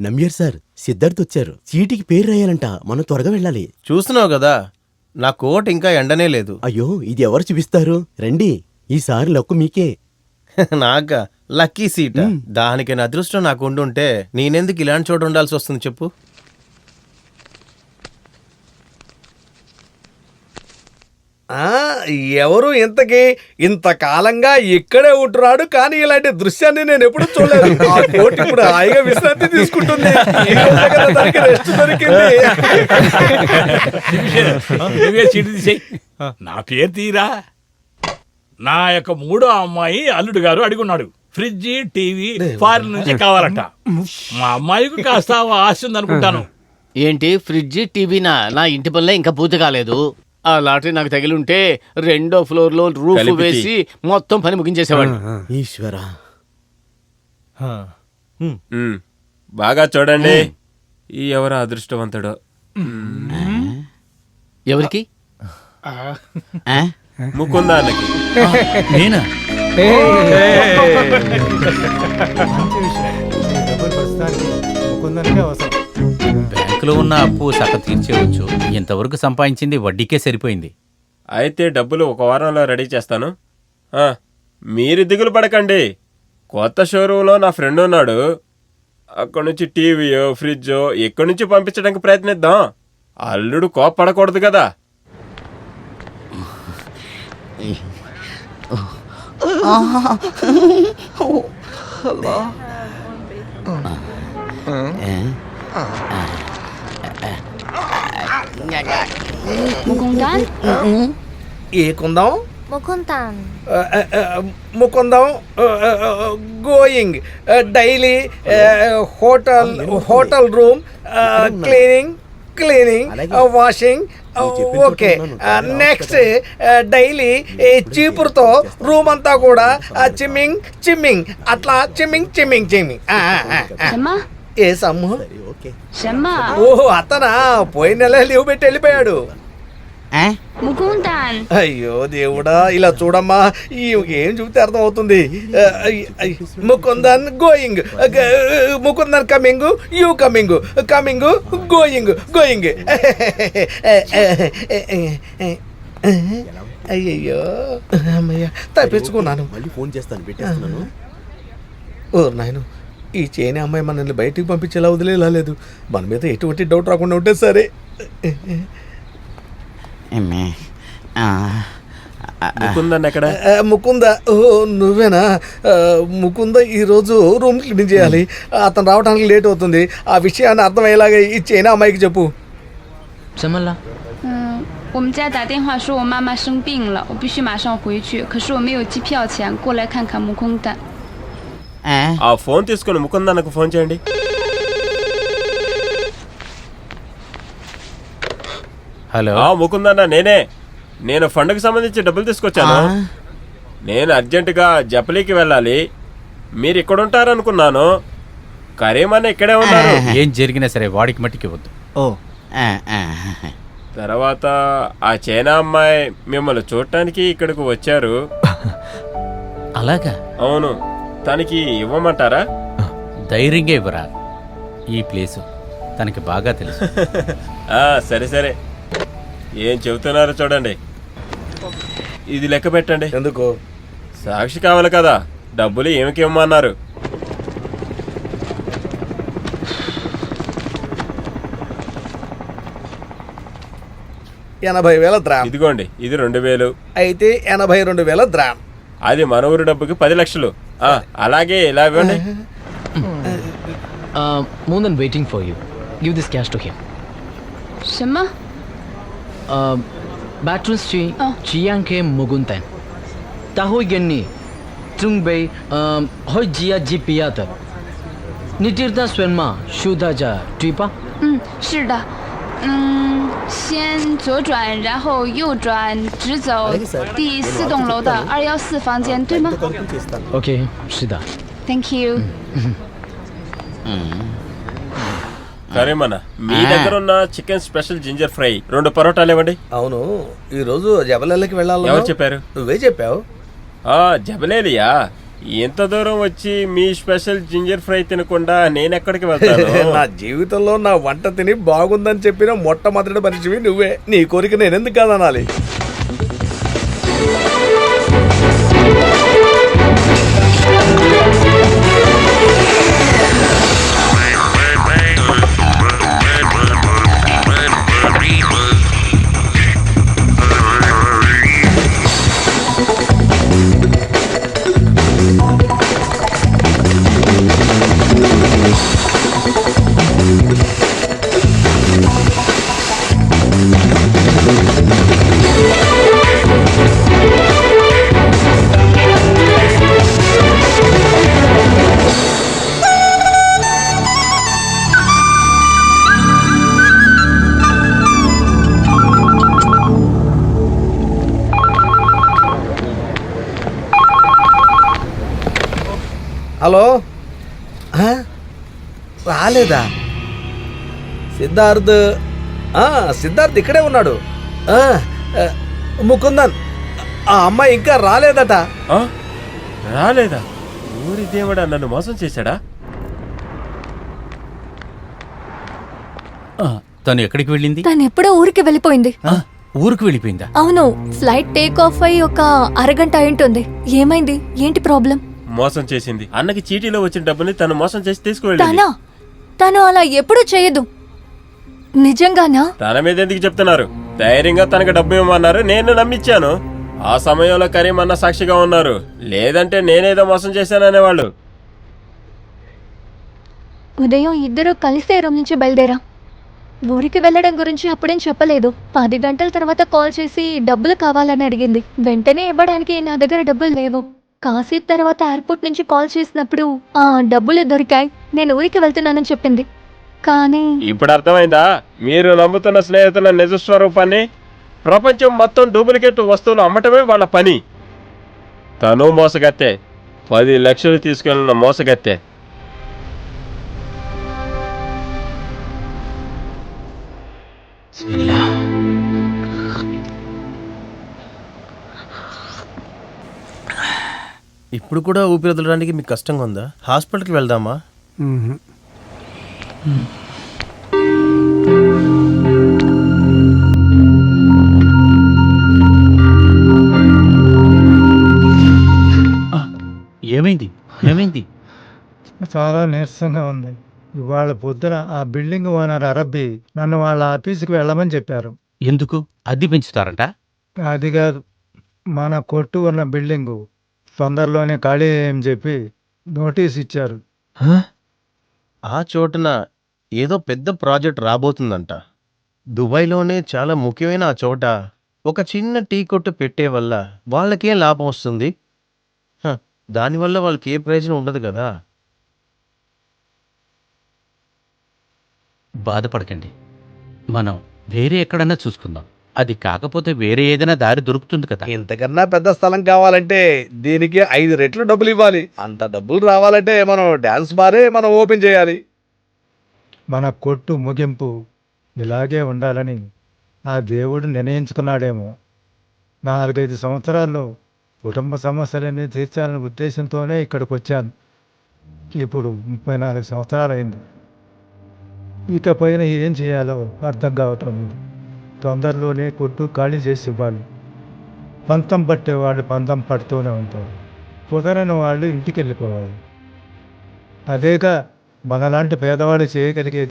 నమ్యారు sir, Siddharth వచ్చారు. చీటికి పేరు రాయాలంట, మనం త్వరగా వెళ్ళాలి. చూస్తున్నావు కదా, నా కోట్ ఇంకా ఎండనే లేదు. అయ్యో, ఇది ఎవరు చూపిస్తారు? రండి, ఈసారి లక్కు మీకే. నాక లక్కీ సీట్, దానికి నా అదృష్టం నాకు ఉండుంటే నేనెందుకు ఇలాంటి చోట ఉండాల్సి వస్తుంది చెప్పు. ఎవరు ఇంతకీ ఇంతకాలంగా ఇక్కడే ఉంటున్నాడు, కానీ ఇలాంటి దృశ్యాన్ని నేను ఎప్పుడు చూడలేదు. ఆ కోట్ ఇప్పుడు హాయిగా విశ్రాంతి తీసుకుంటుంది. ఈ రోజే కదా దానికి రెస్ట్ దొరికింది. నా పేరు తీరా. నా యొక్క మూడో అమ్మాయి అల్లుడు గారు అడుగున్నాడు, ఫ్రిడ్జ్ టీవీ ఫారిన్ నుంచి కావాలట. మా అమ్మాయికి కాస్త ఆశ ఉందనుకుంటాను. ఏంటి ఫ్రిడ్జ్ టీవీనా? నా ఇంటి పనులే ఇంకా పూర్తి కాలేదు. ఆ లాటరీ నాకు తగిలి ఉంటే 2వ ఫ్లోర్ లో రూఫ్ వేసి మొత్తం పని ముగించేసేవాడిని. ఈశ్వరా, బాగా చూడండి, ఈ ఎవరు అదృష్టవంతుడో. ఎవరికి? ముకుందానికి. నేనా? బ్యాంకులో ఉన్న అప్పు సగం తీర్చేయవచ్చు. ఇంతవరకు సంపాదించింది వడ్డీకే సరిపోయింది. అయితే డబ్బులు 1 వారంలో రెడీ చేస్తాను. మీరు దిగులు పడకండి. కొత్త షోరూంలో నా ఫ్రెండ్ ఉన్నాడు. అక్కడి నుంచి టీవీయో ఫ్రిడ్జో ఎక్కడి నుంచి పంపించడానికి ప్రయత్నిద్దాం. అల్లుడు కోప్పడకూడదు కదా. ముకుందన్ ఏ కుందాం? Mukundan Mukundam going daily hotel room cleaning washing. Okay, next daily చీపురుతో రూమ్ అంతా కూడా చిమ్మింగ్ అట్లా చిమ్మింగ్. ఏ సమ్ము? ఓహో, అతనా పోయిన నెల లీవ్ పెట్టి వెళ్ళిపోయాడు. ముకుందన్ అయ్యో దేవుడా, ఇలా చూడమ్మా, ఏం చూస్తే అర్థం అవుతుంది. Mukundan going, Mukundan coming, you coming going. అయ్యయ్యో అమ్మయ్య, తప్పించుకున్నాను. మళ్ళీ ఫోన్ చేస్తాను, పెట్టేస్తున్నాను. ఓ నాయను, ఈ చేనే అమ్మాయి మనల్ని బయటికి పంపించేలా వదిలేలా లేదు. మన మీద ఎటువంటి డౌట్ రాకుండా ఉంటే సరే. ముకుందన్ ఎక్కడ? ముకుంద, నువ్వేనా? ముకుంద ఈరోజు రూమ్ క్లీన్ చేయాలి. అతను రావడానికి లేట్ అవుతుంది. ఆ విషయాన్ని అర్థమయ్యేలాగా ఈ చైనా అమ్మాయికి చెప్పు. 我们家打电话说我妈妈生病了，我必须马上回去。可是我没有机票钱，过来看看木空蛋。ఆ ఫోన్ తీసుకుని ముకుందన్నకు ఫోన్ చేయండి. హలో ముకుందన్న, నేను ఫండ్కి సంబంధించి డబ్బులు తీసుకొచ్చాను. నేను అర్జెంటుగా జపలీకి వెళ్ళాలి. మీరు ఇక్కడ ఉంటారనుకున్నాను. కరీమన్న ఇక్కడే ఉన్నారు. ఏం జరిగినా సరే వాడికి మట్టికి వద్దు. తర్వాత ఆ చైనా అమ్మాయి మిమ్మల్ని చూడటానికి ఇక్కడికి వచ్చారు. అలాగా? అవును. తనకి ఇవ్వమంటారా? ధైర్యంగా ఇవ్వరా, ఈ ప్లేసు తనకి బాగా తెలుసు. సరే ఏం చెబుతున్నారో చూడండి. ఇది లెక్క పెట్టండి. ఎందుకు? సాక్షి కావాలి కదా. డబ్బులు ఏమికి ఇవ్వమన్నారు? $80,000. ఇదిగోండి, ఇది 2,000. అయితే 82,000 ద్రామ్. అది మన ఊరి డబ్బుకి 10 లక్షలు. అలాగే ఇలా ఇవ్వండి. Mundan waiting for you. Give this cash to him. 什么？ Bathrooms Chiang Ke Muguntan. Tahoy Genni Tungbei Hoi Jia Jipiata. Nitirda Swenma Shudaja Tripa? 是的。先左转，然后右转，直走第4栋楼的214房间，对吗 Okay, 是的。 ？Thank you。 కరీమన్న, మీ దగ్గర ఉన్న చికెన్ స్పెషల్ జింజర్ ఫ్రై 2 పరోటాలు ఇవ్వండి. అవును, ఈ రోజు జబలేలికి వెళ్ళాలి. ఎవరు చెప్పారు? నువ్వే చెప్పావు. జబలేలియా? ఇంత దూరం వచ్చి మీ స్పెషల్ జింజర్ ఫ్రై తినకుండా నేను ఎక్కడికి వెళ్తాను? నా జీవితంలో నా వంట తిని బాగుందని చెప్పిన మొట్టమొదటి మనిషివి నువ్వే. నీ కోరిక నేను ఎందుకు కాదనాలి? హలో, రాలేదా? సిద్ధార్థ్ సిద్ధార్థ్ ఇక్కడే ఉన్నాడు. ముకుందన్, ఆ అమ్మాయి ఇంకా రాలేదట. ఆ? రాలేదా? ఊరి దేవుడా, నన్ను మోసం చేశాడా? తను ఎక్కడికి వెళ్ళింది? తను ఎప్పుడో ఊరికి వెళ్ళిపోయింది. ఊరికి వెళ్ళిపోయిందా? అవును, ఫ్లైట్ టేక్ ఆఫ్ అయి ఒక అరగంట అయింటుంది. ఏమైంది? ఏంటి ప్రాబ్లం? మోసం చేసింది. అన్నకి చీటీలో వచ్చిన డబ్బుని తను మోసం చేసి తీసుకువెళ్ళింది. తను అలా ఎప్పుడు చేయదు. నిజంగానా? తన మీద ఎందుకు చెప్తున్నారు? ధైర్యంగా తనకు డబ్బు ఇవ్వమన్నారు, నేను నమ్మిచ్చాను. ఆ సమయంలో కరీం అన్న సాక్షిగా ఉన్నారు. లేదంటే నేనేదో మోసం చేశాననేవాళ్ళు. ఉదయం ఇద్దరు కలిసే రూమ్ నుంచి బయలుదేరా. ఊరికి వెళ్ళడం గురించి అప్పుడేం చెప్పలేదు. 10 గంటల తర్వాత కాల్ చేసి డబ్బులు కావాలని అడిగింది. వెంటనే ఇవ్వడానికి నా దగ్గర డబ్బులు లేవు. కాసేపు తర్వాత ఎయిర్పోర్ట్ నుంచి కాల్ చేసినప్పుడు ఆ డబ్బులు దొరికాయి. నేను ఊరికి వెళ్తున్నానని చెప్పింది. కానీ ఇప్పుడు అర్థమైందా మీరు నమ్ముతున్న స్నేహితుల నిజ స్వరూపాన్ని? ప్రపంచం మొత్తం డూప్లికేట్ వస్తువులు అమ్మటమే వాళ్ళ పని. తను మోసగత్తే, 10 లక్షలు తీసుకెళ్ళిన మోసగత్తే. ఇప్పుడు కూడా ఊపిరి వదలడానికి మీకు కష్టంగా ఉందా? హాస్పిటల్కి వెళ్దామా? ఏమైంది? ఏమైంది? చాలా నీరసంగా ఉంది. ఇవాళ పొద్దున ఆ బిల్డింగ్ ఓనర్ అరబ్బి నన్ను వాళ్ళ ఆఫీసుకి వెళ్ళమని చెప్పారు. ఎందుకు? అద్దె పెంచుతారంట? అది కాదు, మన కొట్టు ఉన్న బిల్డింగు తొందరలోనే ఖాళీ అని చెప్పి నోటీస్ ఇచ్చారు. ఆ చోటున ఏదో పెద్ద ప్రాజెక్ట్ రాబోతుందంట. దుబాయ్లోనే చాలా ముఖ్యమైన ఆ చోట ఒక చిన్న టీ కొట్టు పెట్టే వల్ల వాళ్ళకేం లాభం వస్తుంది? దానివల్ల వాళ్ళకి ఏ ప్రయోజనం ఉండదు కదా. బాధపడకండి, మనం వేరే ఎక్కడన్నా చూసుకుందాం. అది కాకపోతే వేరే ఏదైనా దారి దొరుకుతుంది కదా. ఇంతకన్నా పెద్ద స్థలం కావాలంటే దీనికి 5 రెట్లు డబ్బులు ఇవ్వాలి. అంత డబ్బులు రావాలంటే మనం డాన్స్ బారే మనం ఓపెన్ చేయాలి. మన కొట్టు ముగింపు ఇలాగే ఉండాలని ఆ దేవుడు నిర్ణయించుకున్నాడేమో. 4-5 సంవత్సరాల్లో కుటుంబ సమస్యలన్నీ తీర్చాలనే ఉద్దేశంతోనే ఇక్కడికి వచ్చాను. ఇప్పుడు 34 సంవత్సరాలు అయింది. ఇకపైన ఏం చేయాలో అర్థం కావటం లేదు. తొందరలోనే కొట్టు ఖాళీ చేసి ఇవ్వాలి. పంతం పట్టేవాళ్ళు పంతం పడుతూనే ఉంటారు. కుదరని వాళ్ళు ఇంటికి వెళ్ళిపోవాలి. అదేగా మనలాంటి పేదవాళ్ళు చేయగలిగేది.